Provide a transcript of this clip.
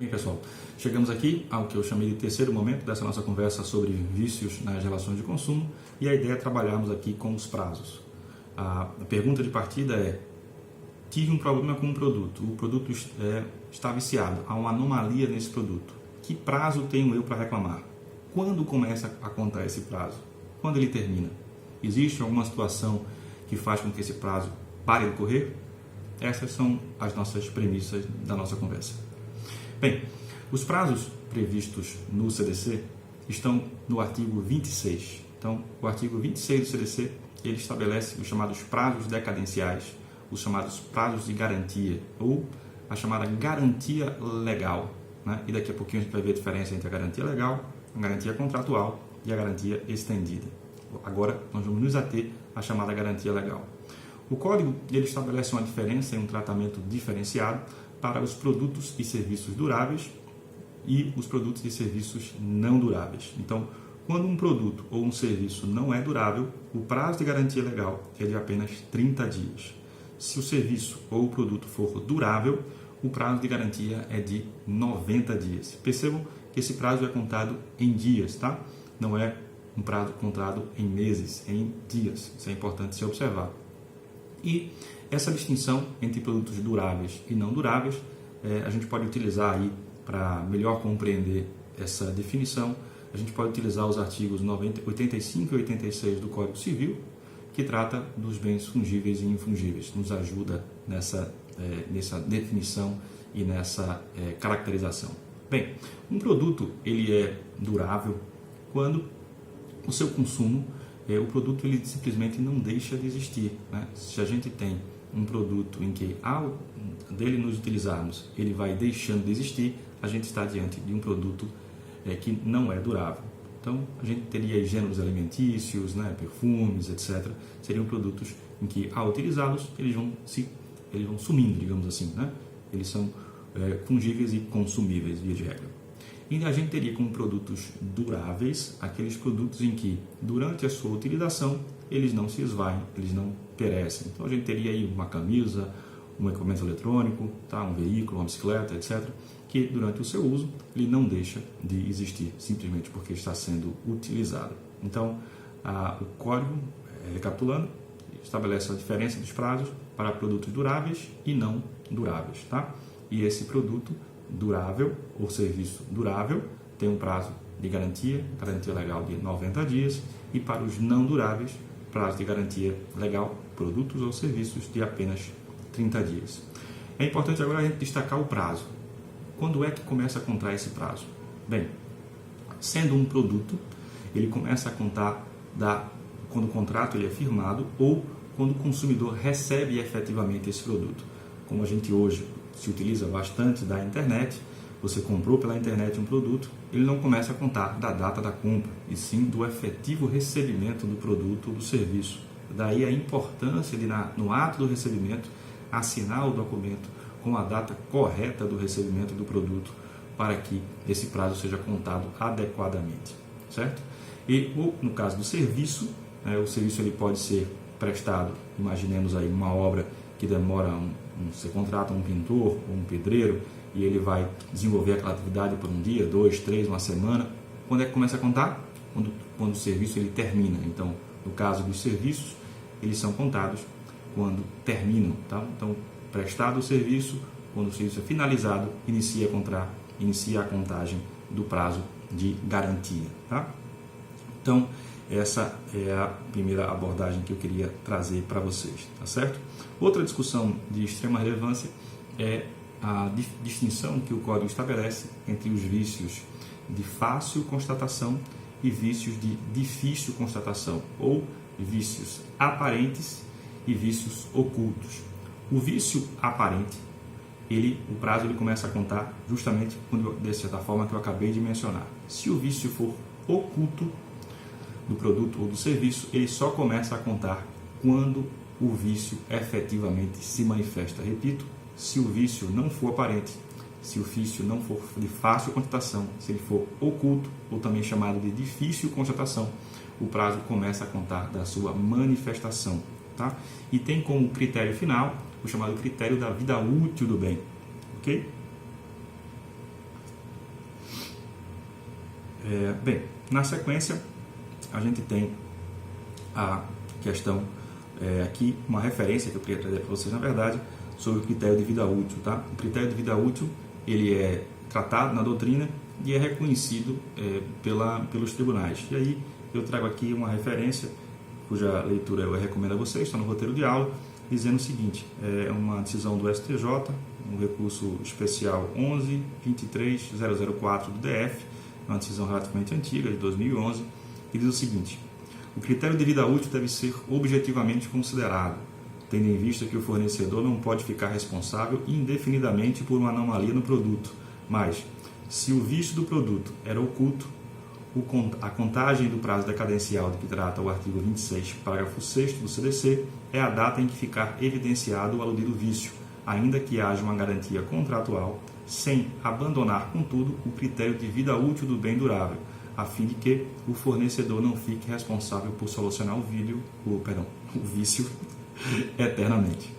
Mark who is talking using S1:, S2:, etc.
S1: Bem, pessoal, chegamos aqui ao que eu chamei de terceiro momento dessa nossa conversa sobre vícios nas relações de consumo, e a ideia é trabalharmos aqui com os prazos. A pergunta de partida é: tive um problema com um produto, o produto está viciado, há uma anomalia nesse produto. Que prazo tenho eu para reclamar? Quando começa a contar esse prazo? Quando ele termina? Existe alguma situação que faz com que esse prazo pare de correr? Essas são as nossas premissas da nossa conversa. Bem, os prazos previstos no CDC estão no artigo 26. Então, o artigo 26 do CDC, ele estabelece os chamados prazos decadenciais, os chamados prazos de garantia, ou a chamada garantia legal, né? E daqui a pouquinho a gente vai ver a diferença entre a garantia legal, a garantia contratual e a garantia estendida. Agora, nós vamos nos ater à chamada garantia legal. O Código ele estabelece uma diferença e um tratamento diferenciado para os produtos e serviços duráveis e os produtos e serviços não duráveis. Então, quando um produto ou um serviço não é durável, o prazo de garantia legal é de apenas 30 dias. Se o serviço ou o produto for durável, o prazo de garantia é de 90 dias. Percebam que esse prazo é contado em dias, tá? Não é um prazo contado em meses, em dias. Isso é importante se observar. E essa distinção entre produtos duráveis e não duráveis, a gente pode utilizar aí para melhor compreender essa definição. A gente pode utilizar os artigos 85 e 86 do Código Civil, que trata dos bens fungíveis e infungíveis. Nos ajuda nessa definição e nessa caracterização. Bem, um produto ele é durável quando o seu consumo, o produto ele simplesmente não deixa de existir, né? Se a gente tem um produto em que, ao dele nos utilizarmos, ele vai deixando de existir, a gente está diante de um produto que não é durável. Então, a gente teria gêneros alimentícios, né, perfumes, etc. Seriam produtos em que, ao utilizá-los, eles vão sumindo, digamos assim, né? Eles são fungíveis e consumíveis, via de regra. E a gente teria como produtos duráveis aqueles produtos em que, durante a sua utilização, eles não se esvaem, eles não perecem. Então, a gente teria aí uma camisa, um equipamento eletrônico, tá? Um veículo, uma bicicleta, etc., que durante o seu uso ele não deixa de existir, simplesmente porque está sendo utilizado. Então, o código, recapitulando, estabelece a diferença dos prazos para produtos duráveis e não duráveis. Tá? E esse produto durável ou serviço durável tem um prazo de garantia legal de 90 dias, e para os não duráveis, prazo de garantia legal, produtos ou serviços, de apenas 30 dias. É importante agora a gente destacar o prazo. Quando é que começa a contar esse prazo? Bem, sendo um produto, ele começa a contar quando o contrato ele é firmado ou quando o consumidor recebe efetivamente esse produto. Como a gente hoje se utiliza bastante da internet, você comprou pela internet um produto, ele não começa a contar da data da compra, e sim do efetivo recebimento do produto ou do serviço. Daí a importância de, no ato do recebimento, assinar o documento com a data correta do recebimento do produto, para que esse prazo seja contado adequadamente, certo? E no caso do serviço, o serviço ele pode ser prestado, imaginemos aí uma obra que demora, você contrata um pintor ou um pedreiro, e ele vai desenvolver aquela atividade por um dia, 2, 3, uma semana. Quando é que começa a contar? Quando o serviço ele termina. Então, no caso dos serviços, eles são contados quando terminam, tá? Então, prestado o serviço, quando o serviço é finalizado, inicia a contagem do prazo de garantia, tá? Então, essa é a primeira abordagem que eu queria trazer para vocês, tá certo? Outra discussão de extrema relevância é a distinção que o Código estabelece entre os vícios de fácil constatação e vícios de difícil constatação, ou vícios aparentes e vícios ocultos. O vício aparente, o prazo ele começa a contar justamente dessa forma que eu acabei de mencionar. Se o vício for oculto do produto ou do serviço, ele só começa a contar quando o vício efetivamente se manifesta. Repito, se o vício não for aparente, se o vício não for de fácil constatação, se ele for oculto, ou também chamado de difícil constatação, o prazo começa a contar da sua manifestação. Tá? E tem como critério final o chamado critério da vida útil do bem. Ok? Bem, na sequência, a gente tem a questão aqui, uma referência que eu queria trazer para vocês, na verdade, sobre o critério de vida útil. Tá? O critério de vida útil ele é tratado na doutrina e é reconhecido pelos tribunais. E aí eu trago aqui uma referência, cuja leitura eu recomendo a vocês, está no roteiro de aula, dizendo o seguinte: é uma decisão do STJ, um recurso especial 11.23.004 do DF, uma decisão relativamente antiga, de 2011, que diz o seguinte: o critério de vida útil deve ser objetivamente considerado, tendo em vista que o fornecedor não pode ficar responsável indefinidamente por uma anomalia no produto, mas, se o vício do produto era oculto, a contagem do prazo decadencial de que trata o artigo 26, parágrafo 6º do CDC, é a data em que ficar evidenciado o aludido vício, ainda que haja uma garantia contratual, sem abandonar, contudo, o critério de vida útil do bem durável, a fim de que o fornecedor não fique responsável por solucionar o vício eternamente.